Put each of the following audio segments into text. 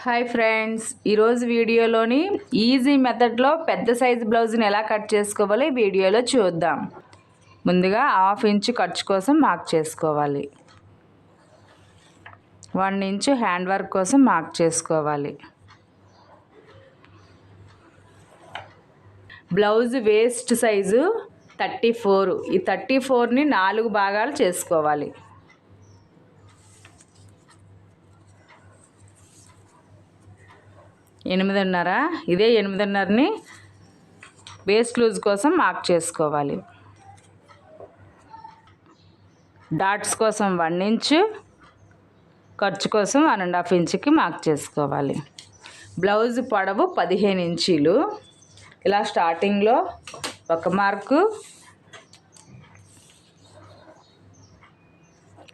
Hi friends, ఈరోజు వీడియోలోని easy మెథడ్లో పెద్ద సైజు బ్లౌజ్ని ఎలా కట్ చేసుకోవాలో ఈ వీడియోలో చూద్దాం. ముందుగా 1/2 ఇంచ్ ఖర్చు కోసం మార్క్ చేసుకోవాలి. 1 ఇంచ్ హ్యాండ్ వర్క్ కోసం మార్క్ చేసుకోవాలి. Blouse waste size 34. ఈ 34ని 4 భాగాలు చేసుకోవాలి. 8.5. ఇదే 8.5ని వేస్ట్ లూజ్ కోసం మార్క్ చేసుకోవాలి. డాట్స్ కోసం 1 ఇంచ్, ఖర్చు కోసం 1.5 ఇంచ్కి మార్క్ చేసుకోవాలి. బ్లౌజ్ పొడవు 15 ఇంచీలు. ఇలా స్టార్టింగ్లో ఒక మార్కు,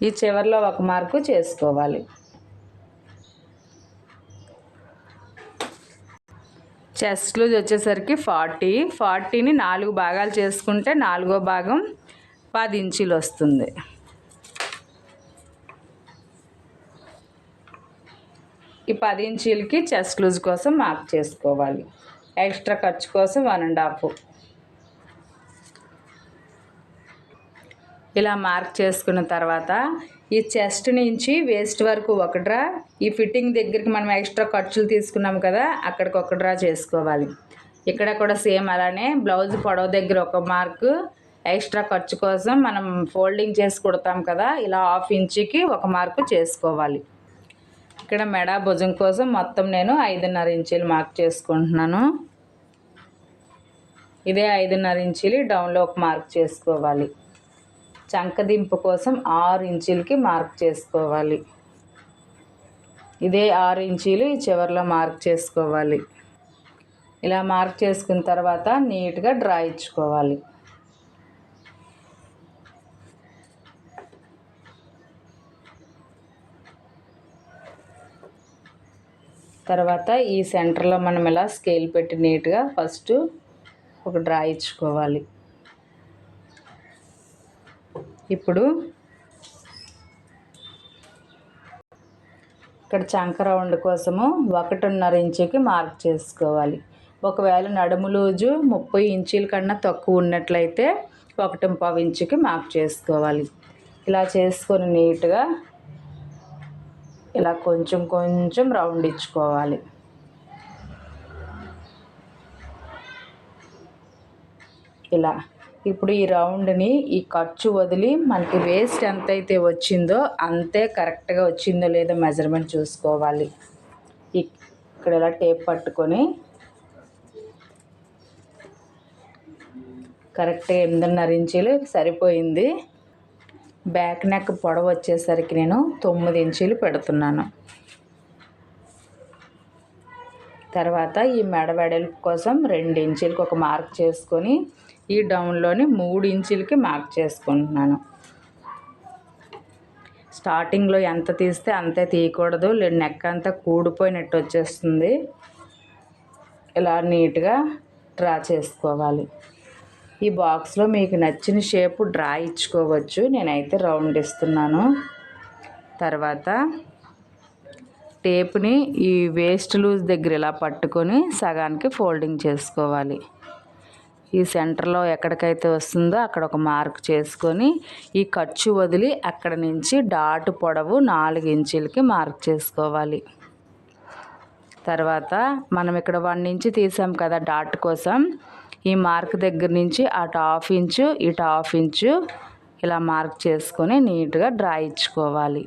ఈ చివరిలో ఒక మార్కు చేసుకోవాలి. చెస్ట్ లూజ్ వచ్చేసరికి 40ని 4 భాగాలు చేసుకుంటే 4వ భాగం 10 ఇంచీలు వస్తుంది. ఈ 10 ఇంచీలకి చెస్ట్ లూజ్ కోసం మార్క్ చేసుకోవాలి. ఎక్స్ట్రా ఖర్చు కోసం 1.5. ఇలా మార్క్ చేసుకున్న తర్వాత ఈ చెస్ట్ నుంచి వేస్ట్ వరకు ఒక డ్రా, ఈ ఫిట్టింగ్ దగ్గరికి మనం ఎక్స్ట్రా ఖర్చులు తీసుకున్నాం కదా, అక్కడికి ఒక డ్రా చేసుకోవాలి. ఇక్కడ కూడా సేమ్ అలానే బ్లౌజ్ పొడవు దగ్గర ఒక మార్కు, ఎక్స్ట్రా ఖర్చు కోసం మనం ఫోల్డింగ్ చేసి కుడతాం కదా, ఇలా 1/2 ఇంచ్కి ఒక మార్కు చేసుకోవాలి. ఇక్కడ మెడ భుజం కోసం మొత్తం నేను 5.5 ఇంచీలు మార్క్ చేసుకుంటున్నాను. ఇదే 5.5 ఇంచీలు డౌన్లో ఒక మార్క్ చేసుకోవాలి. చంకదింపు కోసం 6 ఇంచీలకి మార్క్ చేసుకోవాలి. ఇదే 6 ఇంచీలు ఈ చివరిలో మార్క్ చేసుకోవాలి. ఇలా మార్క్ చేసుకున్న తర్వాత నీట్గా డ్రా ఇచ్చుకోవాలి. తర్వాత ఈ సెంటర్లో మనం ఇలా స్కేల్ పెట్టి నీట్గా ఫస్ట్ ఒక డ్రా ఇచ్చుకోవాలి. ఇప్పుడు ఇక్కడ చంక రౌండ్ కోసము 1.5 ఇంచుకి మార్క్ చేసుకోవాలి. ఒకవేళ నడుము లూజు 30 ఇంచీల కన్నా తక్కువ ఉన్నట్లయితే 1.5 ఇంచుకి మార్క్ చేసుకోవాలి. ఇలా చేసుకొని నీట్గా ఇలా కొంచెం రౌండ్ ఇచ్చుకోవాలి. ఇలా ఇప్పుడు ఈ రౌండ్ని ఈ ఖర్చు వదిలి మనకి వేస్ట్ ఎంతైతే వచ్చిందో అంతే కరెక్ట్గా వచ్చిందో లేదో మెజర్మెంట్ చూసుకోవాలి. ఇక్కడ ఇలా టేప్ పట్టుకొని కరెక్ట్గా 8.5 ఇంచీలు సరిపోయింది. బ్యాక్ నెక్ పొడవు వచ్చేసరికి నేను 9 ఇంచీలు పెడుతున్నాను. తర్వాత ఈ మెడ వెడల్పు కోసం 2 ఇంచీలకి ఒక మార్క్ చేసుకొని ఈ డౌన్లోని 3 ఇంచీలకి మార్క్ చేసుకుంటున్నాను. స్టార్టింగ్లో ఎంత తీస్తే అంతే తీయకూడదు, నెక్ అంతా కూడిపోయినట్టు వచ్చేస్తుంది. ఇలా నీట్గా డ్రా చేసుకోవాలి. ఈ బాక్స్లో మీకు నచ్చిన షేపు డ్రా ఇచ్చుకోవచ్చు. నేనైతే రౌండ్ ఇస్తున్నాను. తర్వాత టేప్ని ఈ వేస్ట్ లూజ్ దగ్గర ఇలా పట్టుకొని సగానికి ఫోల్డింగ్ చేసుకోవాలి. ఈ సెంటర్లో ఎక్కడికైతే వస్తుందో అక్కడ ఒక మార్క్ చేసుకొని ఈ ఖర్చు వదిలి అక్కడ నుంచి డాట్ పొడవు 4 ఇంచీలకి మార్క్ చేసుకోవాలి. తర్వాత మనం ఇక్కడ 1 ఇంచ్ తీసాం కదా డాట్ కోసం, ఈ మార్క్ దగ్గర నుంచి అటు 1/2 ఇంచు ఇటు 1/2 ఇంచు ఇలా మార్క్ చేసుకొని నీట్గా డ్రా ఇచ్చుకోవాలి.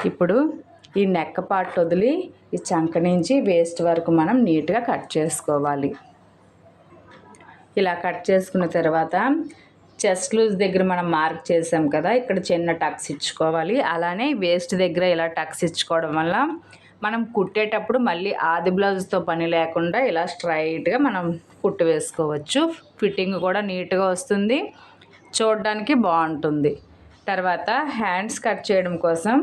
ఇప్పుడు ఈ నెక్ పార్ట్ వదిలి ఈ చంక నుంచి వేస్ట్ వరకు మనం నీట్గా కట్ చేసుకోవాలి. ఇలా కట్ చేసుకున్న తర్వాత చెస్ట్ లూజ్ దగ్గర మనం మార్క్ చేసాం కదా, ఇక్కడ చిన్న టక్స్ ఇచ్చుకోవాలి. అలానే వేస్ట్ దగ్గర ఇలా టక్స్ ఇచ్చుకోవడం వల్ల మనం కుట్టేటప్పుడు మళ్ళీ ఆది బ్లౌజ్తో పని లేకుండా ఇలా స్ట్రైట్గా మనం కుట్టు వేసుకోవచ్చు. ఫిట్టింగ్ కూడా నీట్గా వస్తుంది, చూడడానికి బాగుంటుంది. తర్వాత హ్యాండ్స్ కట్ చేయడం కోసం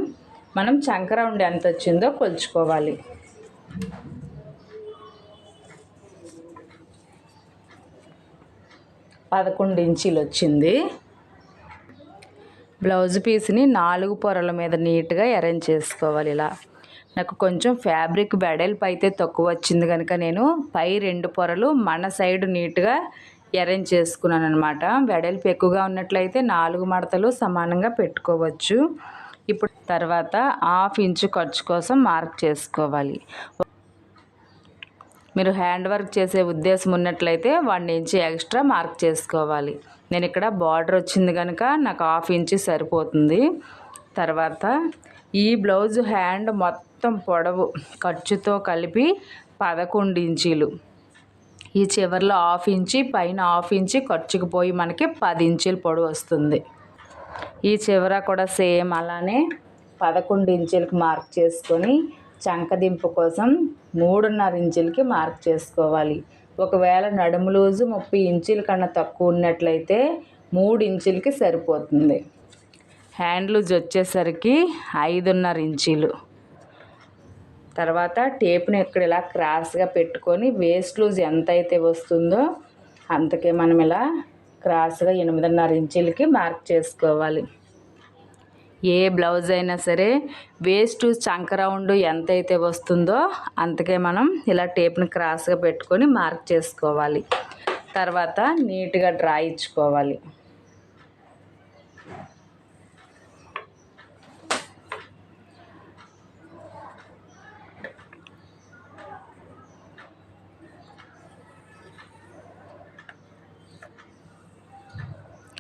మనం చంక రౌండ్ ఎంత వచ్చిందో కొలుచుకోవాలి. 11 ఇంచీలు వచ్చింది. బ్లౌజ్ పీస్ని 4 పొరల మీద నీట్గా అరేంజ్ చేసుకోవాలి. ఇలా నాకు కొంచెం ఫ్యాబ్రిక్ వెడల్పు అయితే తక్కువ వచ్చింది కనుక నేను పై 2 పొరలు మన సైడ్ నీట్గా అరేంజ్ చేసుకున్నాను అనమాట. వెడల్పు ఎక్కువగా ఉన్నట్లయితే 4 మడతలు సమానంగా పెట్టుకోవచ్చు. ఇప్పుడు తర్వాత 1/2 ఇంచు ఖర్చు కోసం మార్క్ చేసుకోవాలి. మీరు హ్యాండ్ వర్క్ చేసే ఉద్దేశం ఉన్నట్లయితే 1 ఇంచు ఎక్స్ట్రా మార్క్ చేసుకోవాలి. నేను ఇక్కడ బార్డర్ వచ్చింది కనుక నాకు 1/2 ఇంచు సరిపోతుంది. తర్వాత ఈ బ్లౌజ్ హ్యాండ్ మొత్తం పొడవు ఖర్చుతో కలిపి 11 ఇంచీలు. ఈ చివరిలో 1/2 ఇంచు, పైన 1/2 ఇంచు ఖర్చుకు పోయి మనకి 10 ఇంచుల పొడవు వస్తుంది. ఈ చివర కూడా సేమ్ అలానే 11 ఇంచులకి మార్క్ చేసుకొని చంకదింపు కోసం 3.5 ఇంచులకి మార్క్ చేసుకోవాలి. ఒకవేళ నడుము లూజు 30 ఇంచుల కన్నా తక్కువ ఉన్నట్లయితే 3 ఇంచులకి సరిపోతుంది. హ్యాండ్ లూజ్ వచ్చేసరికి 5.5 ఇంచీలు. తర్వాత టేప్ని ఇక్కడ ఇలా క్రాస్గా పెట్టుకొని వేస్ట్ లూజ్ ఎంత అయితే వస్తుందో అంతకే మనం ఇలా క్రాస్గా 8.5 ఇంచులకి మార్క్ చేసుకోవాలి. ఏ బ్లౌజ్ అయినా సరే వేస్ట్ చంక రౌండ్ ఎంత అయితే వస్తుందో అంతకే మనం ఇలా టేప్ని క్రాస్గా పెట్టుకొని మార్క్ చేసుకోవాలి. తర్వాత నీట్గా డ్రా ఇచ్చుకోవాలి.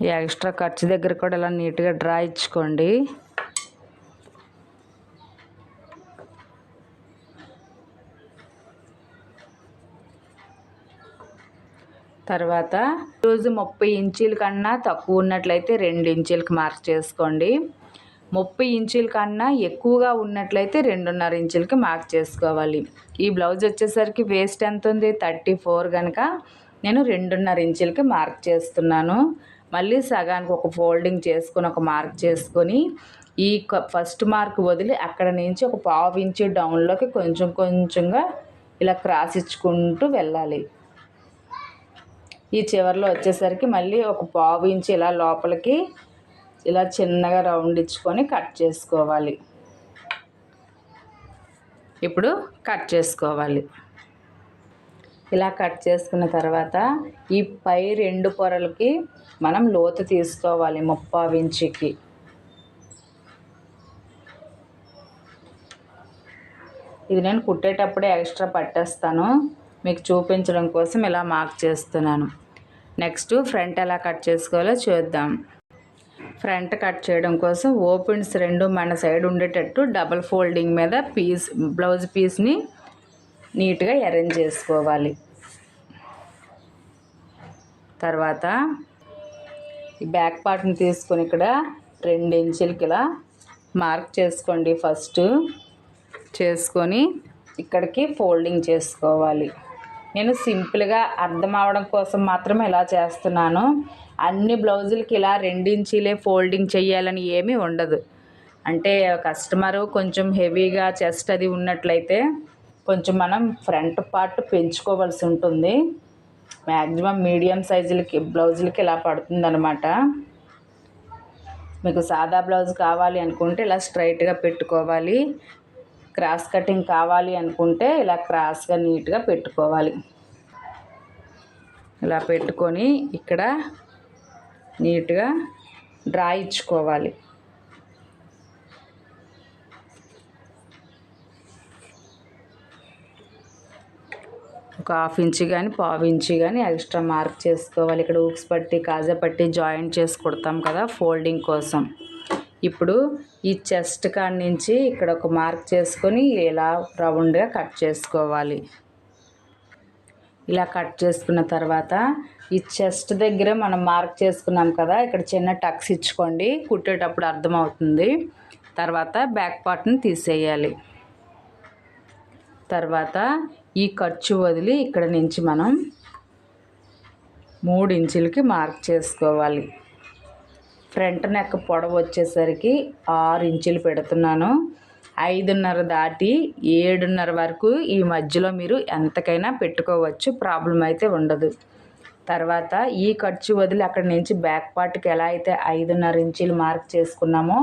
ఈ ఎక్స్ట్రా ఖర్చు దగ్గర కూడా ఇలా నీట్గా డ్రా ఇచ్చుకోండి. తర్వాత రోజు 30 ఇంచుల కన్నా తక్కువ ఉన్నట్లయితే 2 ఇంచులకి మార్క్ చేసుకోండి. 30 ఇంచుల కన్నా ఎక్కువగా ఉన్నట్లయితే 2.5 ఇంచులకి మార్క్ చేసుకోవాలి. ఈ బ్లౌజ్ వచ్చేసరికి వేస్ట్ ఎంత ఉంది 34 కనుక నేను 2.5 ఇంచులకి మార్క్ చేస్తున్నాను. మళ్ళీ సగానికి ఒక ఫోల్డింగ్ చేసుకొని ఒక మార్క్ చేసుకొని ఈ ఫస్ట్ మార్క్ వదిలి అక్కడ నుంచి ఒక 1/2 ఇంచు డౌన్లోకి కొంచెం కొంచెంగా ఇలా క్రాస్ ఇచ్చుకుంటూ వెళ్ళాలి. ఈ చివరిలో వచ్చేసరికి మళ్ళీ ఒక 1/2 ఇంచు ఇలా లోపలికి ఇలా చిన్నగా రౌండ్ ఇచ్చుకొని కట్ చేసుకోవాలి. ఇప్పుడు కట్ చేసుకోవాలి. ఇలా కట్ చేసుకున్న తర్వాత ఈ పై 2 పొరలకి మనం లోతు తీసుకోవాలి 3/4 ఇంచుకి. ఇది నేను కుట్టేటప్పుడే ఎక్స్ట్రా పట్టేస్తాను, మీకు చూపించడం కోసం ఇలా మార్క్ చేస్తున్నాను. నెక్స్ట్ ఫ్రంట్ ఎలా కట్ చేసుకోవాలో చూద్దాం. ఫ్రంట్ కట్ చేయడం కోసం ఓపెన్స్ 2 మన సైడ్ ఉండేటట్టు డబల్ ఫోల్డింగ్ మీద బ్లౌజ్ పీస్ని నీట్గా అరేంజ్ చేసుకోవాలి. తర్వాత ఈ బ్యాక్ పార్ట్ని తీసుకొని ఇక్కడ 2 ఇంచులకి ఇలా మార్క్ చేసుకోండి. ఫస్ట్ చేసుకొని ఇక్కడికి ఫోల్డింగ్ చేసుకోవాలి. నేను సింపుల్గా అర్థం అవడం కోసం మాత్రమే ఇలా చేస్తున్నాను. అన్ని బ్లౌజులకి ఇలా 2 ఇంచీలే ఫోల్డింగ్ చేయాలని ఏమీ ఉండదు. అంటే కస్టమరు కొంచెం హెవీగా చెస్ట్ అది ఉన్నట్లయితే కొంచెం మనం ఫ్రంట్ పార్ట్ పెంచుకోవాల్సి ఉంటుంది. మ్యాక్సిమం మీడియం సైజులకి బ్లౌజులకి ఇలా పడుతుందన్నమాట. మీకు సాదా బ్లౌజ్ కావాలి అనుకుంటే ఇలా స్ట్రైట్గా పెట్టుకోవాలి. క్రాస్ కటింగ్ కావాలి అనుకుంటే ఇలా క్రాస్గా నీట్గా పెట్టుకోవాలి. ఇలా పెట్టుకొని ఇక్కడ నీట్గా డ్రా ఇచ్చుకోవాలి. ఒక 1/2 ఇంచు కానీ 1/4 ఇంచు కానీ ఎక్స్ట్రా మార్క్ చేసుకోవాలి. ఇక్కడ ఊక్స్ పట్టి కాజా పట్టి జాయింట్ చేసి కుడతాం కదా ఫోల్డింగ్ కోసం. ఇప్పుడు ఈ చెస్ట్ కాడ నుంచి ఇక్కడ ఒక మార్క్ చేసుకొని ఇలా రౌండ్గా కట్ చేసుకోవాలి. ఇలా కట్ చేసుకున్న తర్వాత ఈ చెస్ట్ దగ్గర మనం మార్క్ చేసుకున్నాం కదా, ఇక్కడ చిన్న టక్స్ ఇచ్చుకోండి, కుట్టేటప్పుడు అర్థమవుతుంది. తర్వాత బ్యాక్ పార్ట్ని తీసేయాలి. తర్వాత ఈ ఖర్చు వదిలి ఇక్కడ నుంచి మనం 3 ఇంచులకి మార్క్ చేసుకోవాలి. ఫ్రంట్ నెక్ పొడవు వచ్చేసరికి 6 ఇంచులు పెడుతున్నాను. 5.5 దాటి 7.5 వరకు ఈ మధ్యలో మీరు ఎంతకైనా పెట్టుకోవచ్చు, ప్రాబ్లం అయితే ఉండదు. తర్వాత ఈ ఖర్చు వదిలి అక్కడి నుంచి బ్యాక్ పార్ట్కి ఎలా అయితే 5.5 ఇంచీలు మార్క్ చేసుకున్నామో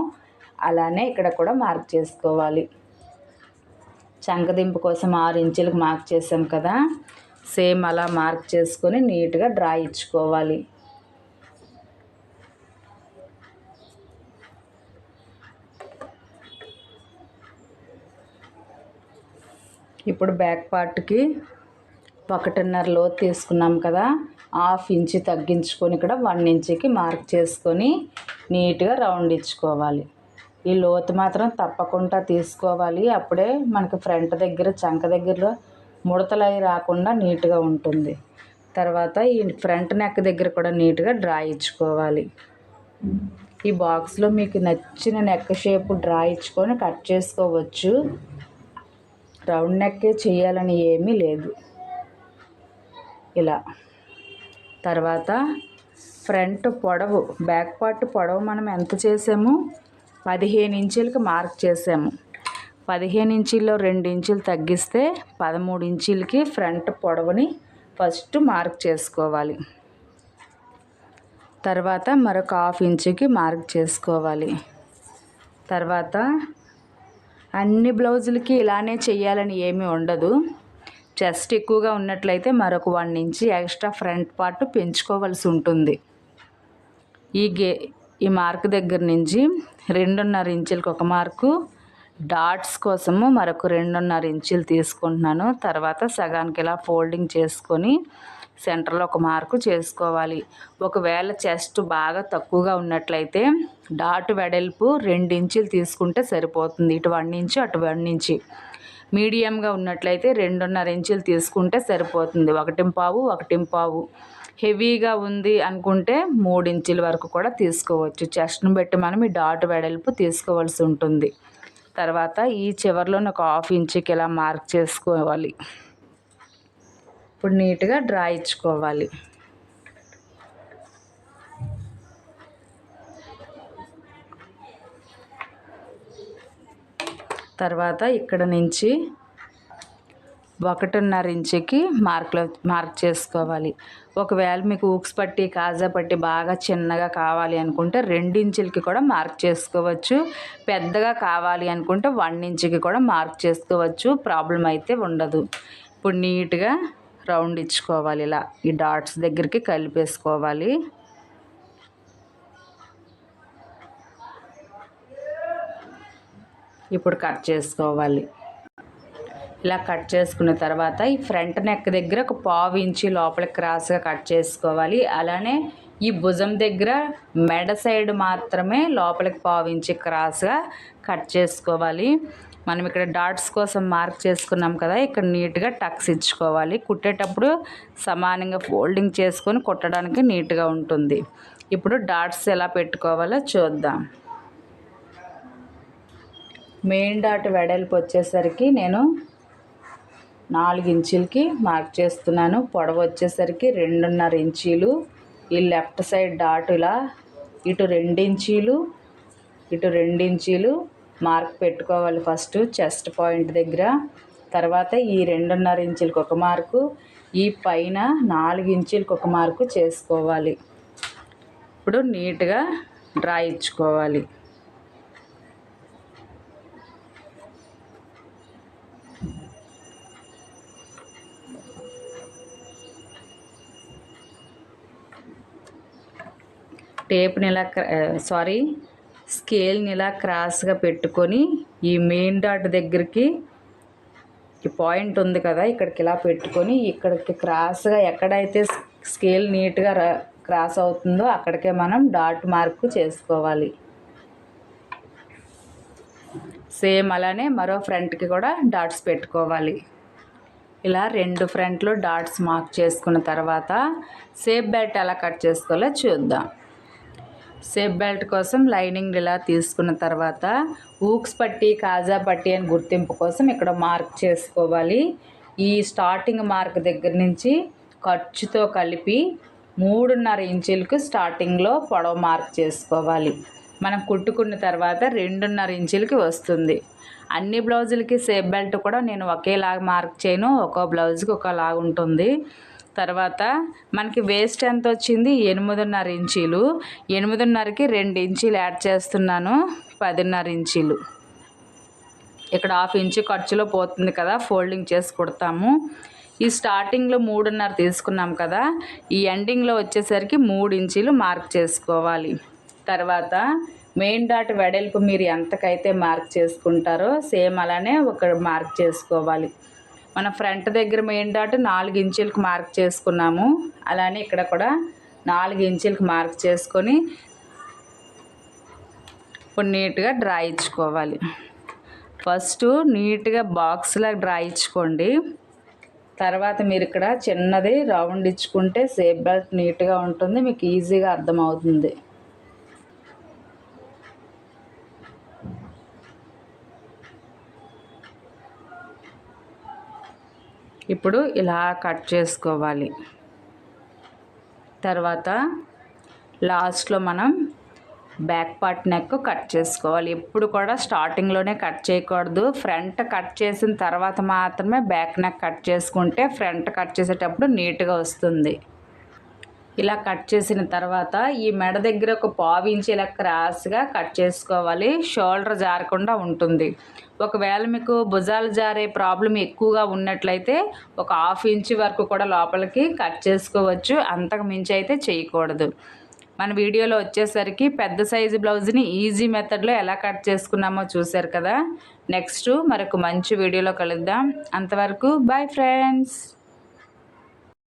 అలానే ఇక్కడ కూడా మార్క్ చేసుకోవాలి. చంకదింపు కోసం 6 ఇంచులకు మార్క్ చేసాం కదా, సేమ్ అలా మార్క్ చేసుకొని నీట్గా డ్రా ఇచ్చుకోవాలి. ఇప్పుడు బ్యాక్ పార్ట్కి 1.5 లోతు తీసుకున్నాం కదా, 1/2 ఇంచు తగ్గించుకొని ఇక్కడ 1 ఇంచుకి మార్క్ చేసుకొని నీట్గా రౌండ్ ఇచ్చుకోవాలి. ఈ లోతు మాత్రం తప్పకుండా తీసుకోవాలి, అప్పుడే మనకి ఫ్రంట్ దగ్గర చంక దగ్గరలో ముడతలు అవి రాకుండా నీట్గా ఉంటుంది. తర్వాత ఈ ఫ్రంట్ నెక్ దగ్గర కూడా నీట్గా డ్రా ఇచ్చుకోవాలి. ఈ బాక్స్లో మీకు నచ్చిన నెక్ షేప్ డ్రా ఇచ్చుకొని కట్ చేసుకోవచ్చు, రౌండ్ నెక్కే చేయాలని ఏమీ లేదు. ఇలా తర్వాత ఫ్రంట్ పొడవు, బ్యాక్ పార్ట్ పొడవు మనం ఎంత చేసాము, 15 ఇంచులకి మార్క్ చేసాము. 15 ఇంచుల్లో 2 ఇంచులు తగ్గిస్తే 13 ఇంచులకి ఫ్రంట్ పొడవుని ఫస్ట్ మార్క్ చేసుకోవాలి. తర్వాత మరొక 1/2 ఇంచుకి మార్క్ చేసుకోవాలి. తర్వాత అన్ని బ్లౌజులకి ఇలానే చేయాలని ఏమీ ఉండదు. చెస్ట్ ఎక్కువగా ఉన్నట్లయితే మరొక 1 ఇంచు ఎక్స్ట్రా ఫ్రంట్ పార్ట్ పెంచుకోవాల్సి ఉంటుంది. ఈ మార్క్ దగ్గర నుంచి 2.5 ఇంచులకు ఒక మార్కు, డాట్స్ కోసము మరొక 2.5 ఇంచులు తీసుకుంటున్నాను. తర్వాత సగానికి ఇలా ఫోల్డింగ్ చేసుకొని సెంటర్లో ఒక మార్కు చేసుకోవాలి. ఒకవేళ చెస్ట్ బాగా తక్కువగా ఉన్నట్లయితే డాట్ వెడల్పు 2 ఇంచులు తీసుకుంటే సరిపోతుంది. ఇటు 1 ఇంచు అటు 1 ఇంచు. మీడియంగా ఉన్నట్లయితే 2.5 ఇంచులు తీసుకుంటే సరిపోతుంది. 1.5 1.5. హెవీగా ఉంది అనుకుంటే 3 ఇంచుల వరకు కూడా తీసుకోవచ్చు. చెస్ట్ను బట్టి మనం ఈ డాట్ వెడల్పు తీసుకోవాల్సి ఉంటుంది. తర్వాత ఈ చివరిలోని ఒక 1/2 ఇంచుకి ఇలా మార్క్ చేసుకోవాలి. ఇప్పుడు నీట్గా డ్రా ఇచ్చుకోవాలి. తర్వాత ఇక్కడ నుంచి 1.5 ఇంచుకి మార్క్ చేసుకోవాలి. ఒకవేళ మీకు ఊక్స్ పట్టి కాజా పట్టి బాగా చిన్నగా కావాలి అనుకుంటే 2 ఇంచులకి కూడా మార్క్ చేసుకోవచ్చు. పెద్దగా కావాలి అనుకుంటే 1 ఇంచుకి కూడా మార్క్ చేసుకోవచ్చు, ప్రాబ్లం అయితే ఉండదు. ఇప్పుడు నీట్గా రౌండ్ ఇచ్చుకోవాలి. ఇలా ఈ డాట్స్ దగ్గరికి కలిపేసుకోవాలి. ఇప్పుడు కట్ చేసుకోవాలి. ఇలా కట్ చేసుకున్న తర్వాత ఈ ఫ్రంట్ నెక్ దగ్గర ఒక 1/2 ఇంచు లోపలికి క్రాస్గా కట్ చేసుకోవాలి. అలానే ఈ భుజం దగ్గర మెడ సైడ్ మాత్రమే లోపలికి 1/2 ఇంచు క్రాస్గా కట్ చేసుకోవాలి. మనం ఇక్కడ డాట్స్ కోసం మార్క్ చేసుకున్నాం కదా, ఇక్కడ నీట్గా టక్స్ ఇచ్చుకోవాలి. కుట్టేటప్పుడు సమానంగా ఫోల్డింగ్ చేసుకొని కుట్టడానికి నీట్గా ఉంటుంది. ఇప్పుడు డాట్స్ ఎలా పెట్టుకోవాలో చూద్దాం. మెయిన్ డాట్ వెడల్పు వచ్చేసరికి నేను 4 ఇంచులకి మార్క్ చేస్తున్నాను. పొడవు వచ్చేసరికి 2.5 ఇంచీలు. ఈ లెఫ్ట్ సైడ్ డాట్ ఇలా ఇటు 2 ఇంచీలు ఇటు 2 ఇంచీలు మార్క్ పెట్టుకోవాలి. ఫస్ట్ చెస్ట్ పాయింట్ దగ్గర, తర్వాత ఈ 2.5 ఇంచులకు ఒక మార్కు, ఈ పైన 4 ఇంచులకు ఒక మార్కు చేసుకోవాలి. ఇప్పుడు నీట్గా డ్రా ఇచ్చుకోవాలి. టేప్ని ఇలా స్కేల్ని ఇలా క్రాస్గా పెట్టుకొని ఈ మెయిన్ డాట్ దగ్గరికి ఈ పాయింట్ ఉంది కదా, ఇక్కడికి ఇలా పెట్టుకొని ఇక్కడికి క్రాస్గా ఎక్కడైతే స్కేల్ నీట్గా క్రాస్ అవుతుందో అక్కడికే మనం డాట్ మార్క్ చేసుకోవాలి. సేమ్ అలానే మరో ఫ్రంట్కి కూడా డాట్స్ పెట్టుకోవాలి. ఇలా 2 ఫ్రంట్లు డాట్స్ మార్క్ చేసుకున్న తర్వాత షేప్ బెల్ట్ ఎలా కట్ చేసుకోవాలో చూద్దాం. షేప్ బెల్ట్ కోసం లైనింగ్ ఇలా తీసుకున్న తర్వాత ఊక్స్ పట్టి కాజా పట్టి అని గుర్తింపు కోసం ఇక్కడ మార్క్ చేసుకోవాలి. ఈ స్టార్టింగ్ మార్క్ దగ్గర నుంచి ఖర్చుతో కలిపి 3.5 ఇంచులకు స్టార్టింగ్లో పొడవు మార్క్ చేసుకోవాలి. మనం కుట్టుకున్న తర్వాత 2.5 ఇంచులకి వస్తుంది. అన్ని బ్లౌజులకి షేప్ బెల్ట్ కూడా నేను ఒకేలాగా మార్క్ చేయను, ఒక్కో బ్లౌజ్కి ఒకలాగా ఉంటుంది. తర్వాత మనకి వేస్ట్ ఎంత వచ్చింది 8.5 ఇంచీలు. 8.5కి 2 ఇంచీలు యాడ్ చేస్తున్నాను, 10.5 ఇంచీలు. ఇక్కడ 1/2 ఇంచు ఖర్చులో పోతుంది కదా, ఫోల్డింగ్ చేసి కుడతాము. ఈ స్టార్టింగ్లో 3.5 తీసుకున్నాం కదా, ఈ ఎండింగ్లో వచ్చేసరికి 3 ఇంచీలు మార్క్ చేసుకోవాలి. తర్వాత మెయిన్ డాట్ వెడల్పు మీరు ఎంతకైతే మార్క్ చేసుకుంటారో సేమ్ అలానే ఒక మార్క్ చేసుకోవాలి. మన ఫ్రంట్ దగ్గర మెయిన్ డాట్ 4 ఇంచులకు మార్క్ చేసుకున్నాము, అలానే ఇక్కడ కూడా 4 ఇంచులకు మార్క్ చేసుకొని ఇప్పుడు నీట్గా డ్రా ఇచ్చుకోవాలి. ఫస్ట్ నీట్గా బాక్స్లా డ్రా ఇచ్చుకోండి. తర్వాత మీరు ఇక్కడ చిన్నది రౌండ్ ఇచ్చుకుంటే షేప్ బెల్ట్ నీట్గా ఉంటుంది, మీకు ఈజీగా అర్థమవుతుంది. ఇప్పుడు ఇలా కట్ చేసుకోవాలి. తర్వాత లాస్ట్లో మనం బ్యాక్ పార్ట్ నెక్ కట్ చేసుకోవాలి. ఎప్పుడు కూడా స్టార్టింగ్లోనే కట్ చేయకూడదు, ఫ్రంట్ కట్ చేసిన తర్వాత మాత్రమే బ్యాక్ నెక్ కట్ చేసుకుంటే ఫ్రంట్ కట్ చేసేటప్పుడు నీట్గా వస్తుంది. ఇలా కట్ చేసిన తర్వాత ఈ మెడ దగ్గర ఒక 1/2 ఇంచ్ ఇలా క్రాస్గా కట్ చేసుకోవాలి, షోల్డర్ జారకుండా ఉంటుంది. ఒకవేళ మీకు భుజాలు జారే ప్రాబ్లం ఎక్కువగా ఉన్నట్లయితే ఒక 1/2 ఇంచ్ వరకు కూడా లోపలికి కట్ చేసుకోవచ్చు, అంతకు మించి అయితే చేయకూడదు. మన వీడియోలో వచ్చేసరికి పెద్ద సైజు బ్లౌజ్ని ఈజీ మెథడ్లో ఎలా కట్ చేసుకున్నామో చూశారు కదా. నెక్స్ట్ మరొక మంచి వీడియోలో కలుద్దాం. అంతవరకు బాయ్ ఫ్రెండ్స్.